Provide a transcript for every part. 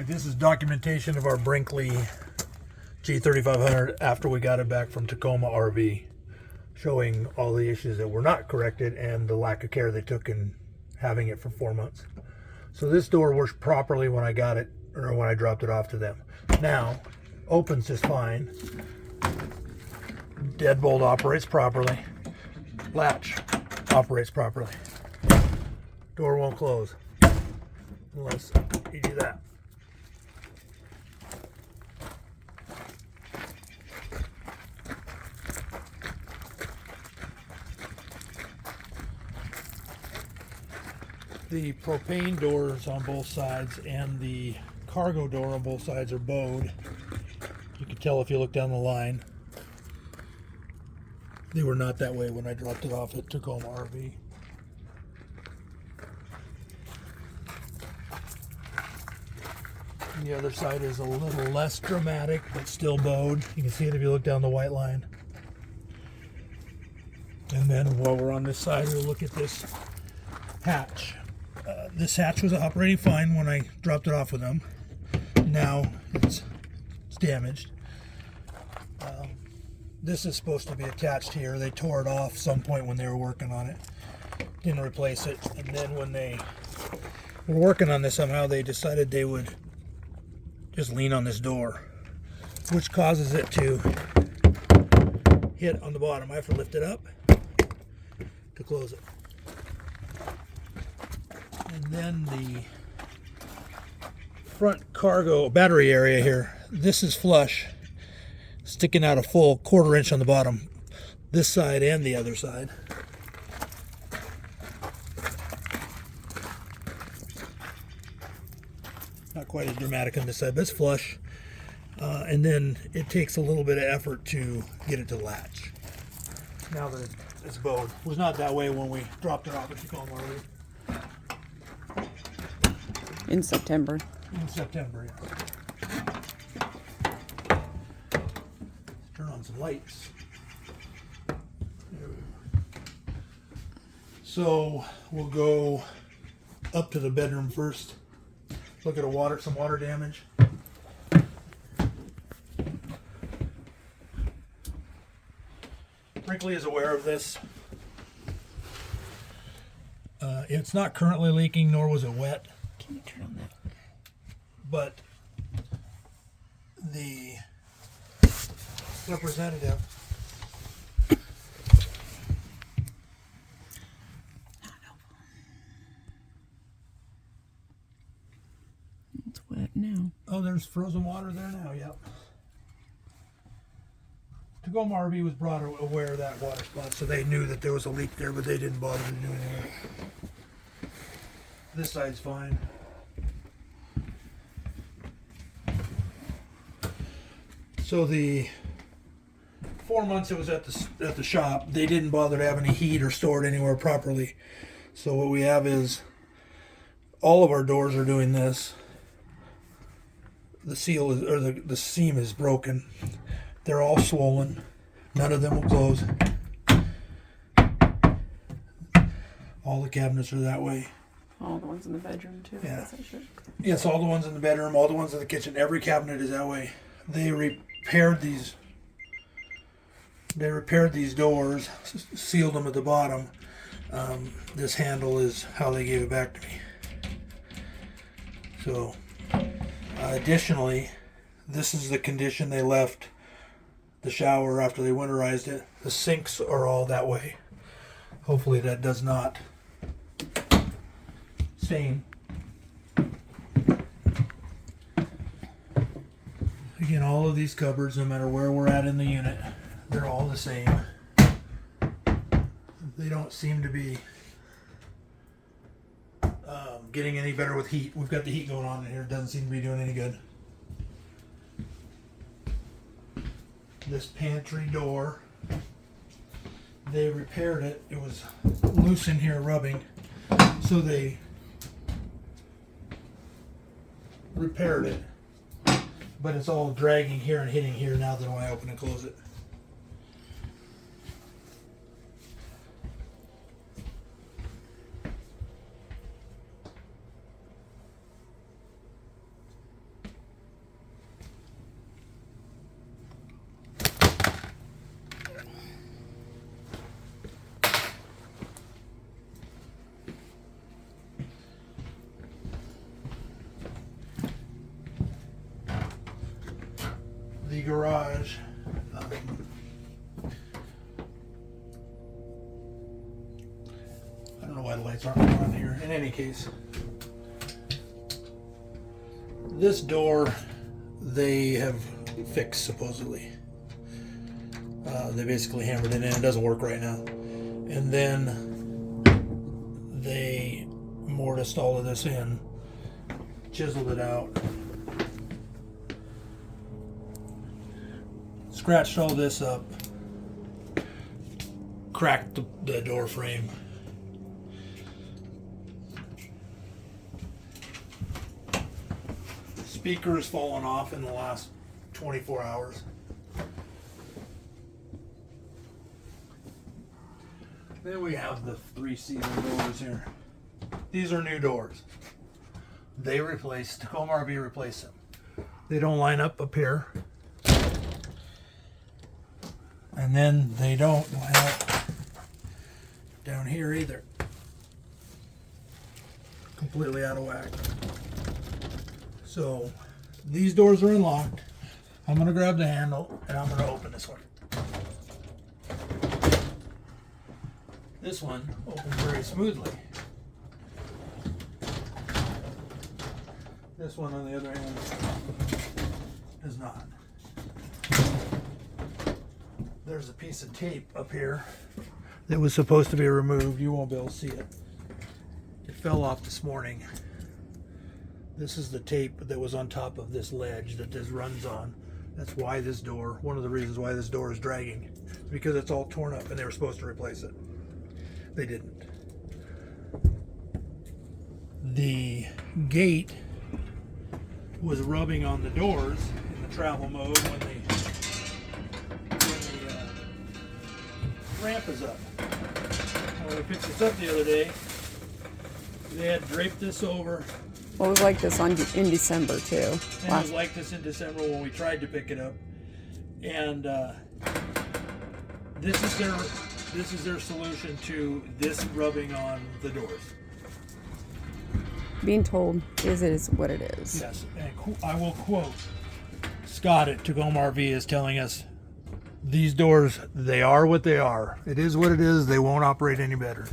This is documentation of our Brinkley G3500 after we got it back from Tacoma RV, showing all the issues that were not corrected and the lack of care they took in having it for 4 months. So this door works properly when I got it, or when I dropped it off to them. Now, opens just fine. Deadbolt operates properly. Latch operates properly. Door won't close unless you do that. The propane doors on both sides and the cargo door on both sides are bowed. You can tell if you look down the line. They were not that way when I dropped it off at Tacoma RV. And the other side is a little less dramatic, but still bowed. You can see it if you look down the white line. And then while we're on this side, we'll look at this hatch. This hatch was operating fine when I dropped it off with them. Now it's damaged. This is supposed to be attached here. They tore it off some point when they were working on it. Didn't replace it. And then when they were working on this, somehow they decided they would just lean on this door, which causes it to hit on the bottom. I have to lift it up to close it. And then the front cargo battery area here, this is flush, sticking out a full 1/4 inch on the bottom, this side and the other side. Not quite as dramatic on this side, but it's flush. And then it takes a little bit of effort to get it to latch. Now that it's bowed. It was not that way when we dropped it off at Tacoma RV. In September. In September, yeah. Turn on some lights. So we'll go up to the bedroom first. Look at some water damage. Brinkley is aware of this. It's not currently leaking, nor was it wet. Can you turn on that? But the representative It's wet now. Oh, there's frozen water there now, yep. Tacoma RV was brought aware of that water spot, so they knew that there was a leak there, but they didn't bother to do anything. This side's fine. So the 4 months it was at the shop, they didn't bother to have any heat or store it anywhere properly. So what we have is all of our doors are doing this. The seal is, or the seam is broken. They're all swollen. None of them will close. All the cabinets are that way. All the ones in the bedroom too. Yeah. Yes, I should. Yes, all the ones in the bedroom, all the ones in the kitchen. Every cabinet is that way. They repaired these. They repaired these doors, sealed them at the bottom. This handle is how they gave it back to me. So, additionally, this is the condition they left the shower after they winterized it. The sinks are all that way. Hopefully that does not stain. Again, all of these cupboards, no matter where we're at in the unit, they're all the same. They don't seem to be getting any better with heat. We've got the heat going on in here. It doesn't seem to be doing any good. This pantry door, they repaired it. It was loose in here rubbing, so they repaired it. But it's all dragging here and hitting here now that when I open and close it. the garage. I don't know why the lights aren't on here. In any case, this door they have fixed supposedly. They basically hammered it in. It doesn't work right now. And then they mortised all of this in, chiseled it out, scratched all this up, cracked the door frame. Speaker has fallen off in the last 24 hours. Then we have the 3-seater doors here. These are new doors. Tacoma RV replaced them. They don't line up here. And then they don't line up down here either. Completely out of whack. So these doors are unlocked. I'm going to grab the handle and I'm going to open this one. This one opens very smoothly. This one, on the other hand, does not. There's a piece of tape up here that was supposed to be removed. You won't be able to see it. It fell off this morning. This is the tape that was on top of this ledge that this runs on. That's why this door, one of the reasons why this door is dragging, because it's all torn up and they were supposed to replace it. They didn't. The gate was rubbing on the doors in the travel mode when the ramp is up. When we picked this up the other day, they had draped this over. Well, it was like this in December too. And it was like this in December when we tried to pick it up. And this is their solution to this rubbing on the doors. Being told is what it is. Yes, and I will quote Scott at Tacoma RV is telling us these doors, they are what they are. It is what it is. They won't operate any better.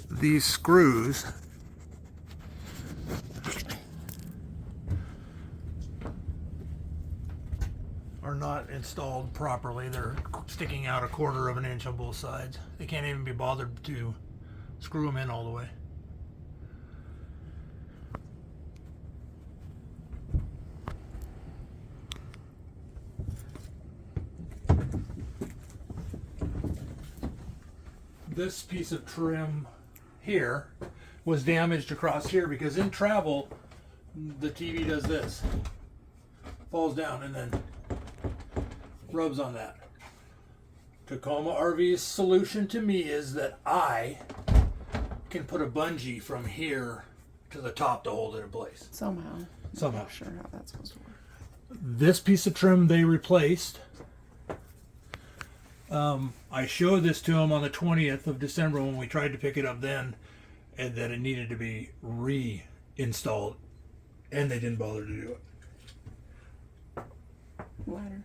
These screws are not installed properly. They're sticking out 1/4 of an inch on both sides. They can't even be bothered to screw them in all the way. This piece of trim here was damaged across here because in travel the TV does this, falls down and then rubs on that. Tacoma RV's solution to me is that I can put a bungee from here to the top to hold it in place. Somehow. I'm not sure how that's supposed to work. This piece of trim they replaced. I showed this to them on the 20th of December when we tried to pick it up then, and that it needed to be reinstalled, and they didn't bother to do it. Ladder.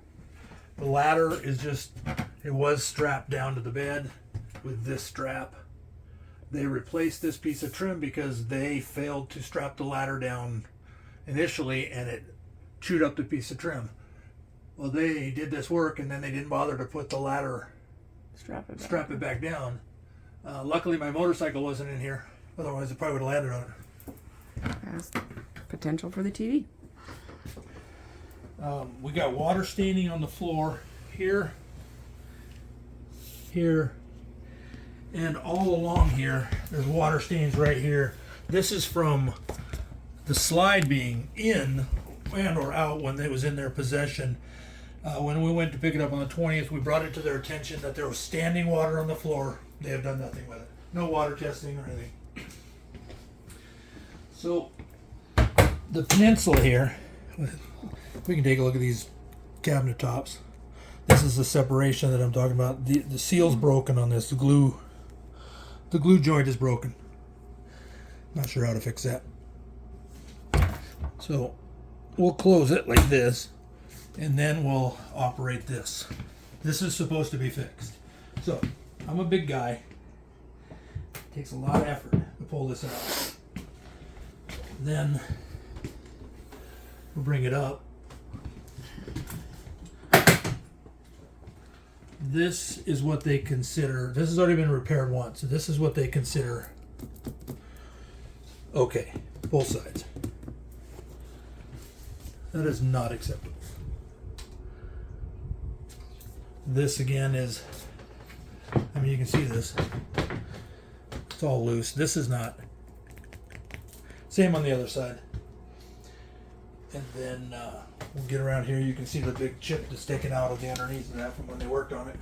The ladder is just, it was strapped down to the bed with this strap. They replaced this piece of trim because they failed to strap the ladder down initially, and it chewed up the piece of trim. Well, they did this work and then they didn't bother to put the ladder, strap it back down. Luckily my motorcycle wasn't in here, otherwise it probably would have landed on it. Has potential for the TV. We got water staining on the floor here, here, and all along here. There's water stains right here. This is from the slide being in and or out when it was in their possession. When we went to pick it up on the 20th, we brought it to their attention that there was standing water on the floor. They have done nothing with it. No water testing or anything. So the peninsula here, we can take a look at these cabinet tops. This is the separation that I'm talking about. The seal's broken on this. The glue joint is broken. Not sure how to fix that. So we'll close it like this, and then we'll operate this. This is supposed to be fixed. So I'm a big guy. It takes a lot of effort to pull this out. Then we'll bring it up. This is what they consider, this has already been repaired once, so this is what they consider okay, both sides. That is not acceptable. This again is, I mean, you can see this. It's all loose. This is not. Same on the other side. And then we'll get around here. You can see the big chip that's sticking out of the underneath of that from when they worked on it.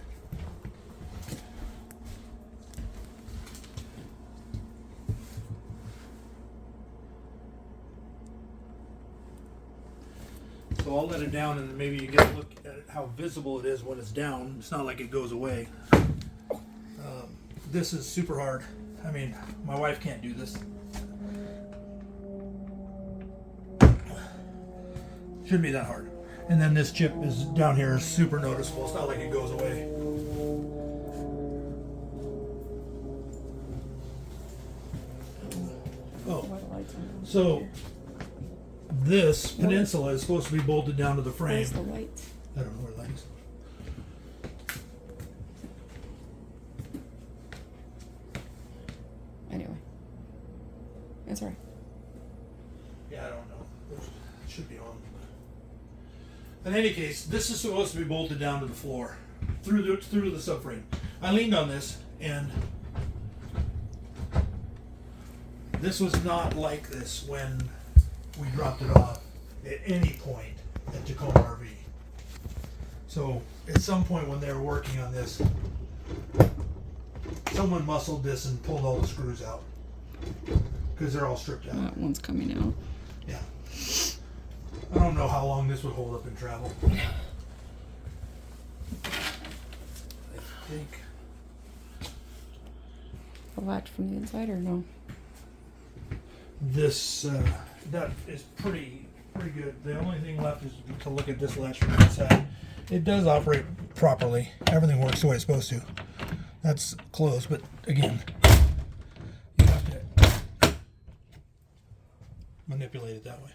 So I'll let it down, and then maybe you get a look at how visible it is when it's down. It's not like it goes away. This is super hard. I mean, my wife can't do this. Shouldn't be that hard. And then this chip is down here is super noticeable. It's not like it goes away. Oh, so this peninsula is supposed to be bolted down to the frame. Where's the light? I don't know where the light is. Anyway. That's all right. Yeah, I don't know. It should be on. In any case, this is supposed to be bolted down to the floor through the subframe. I leaned on this, and this was not like this when we dropped it off at any point at Tacoma RV. So at some point when they were working on this, someone muscled this and pulled all the screws out because they're all stripped out. That one's coming out. Yeah. I don't know how long this would hold up in travel. I think. The latch from the inside or no? This that is pretty good. The only thing left is to look at this latch from the inside. It does operate properly. Everything works the way it's supposed to. That's closed, but again, you have to manipulate it that way.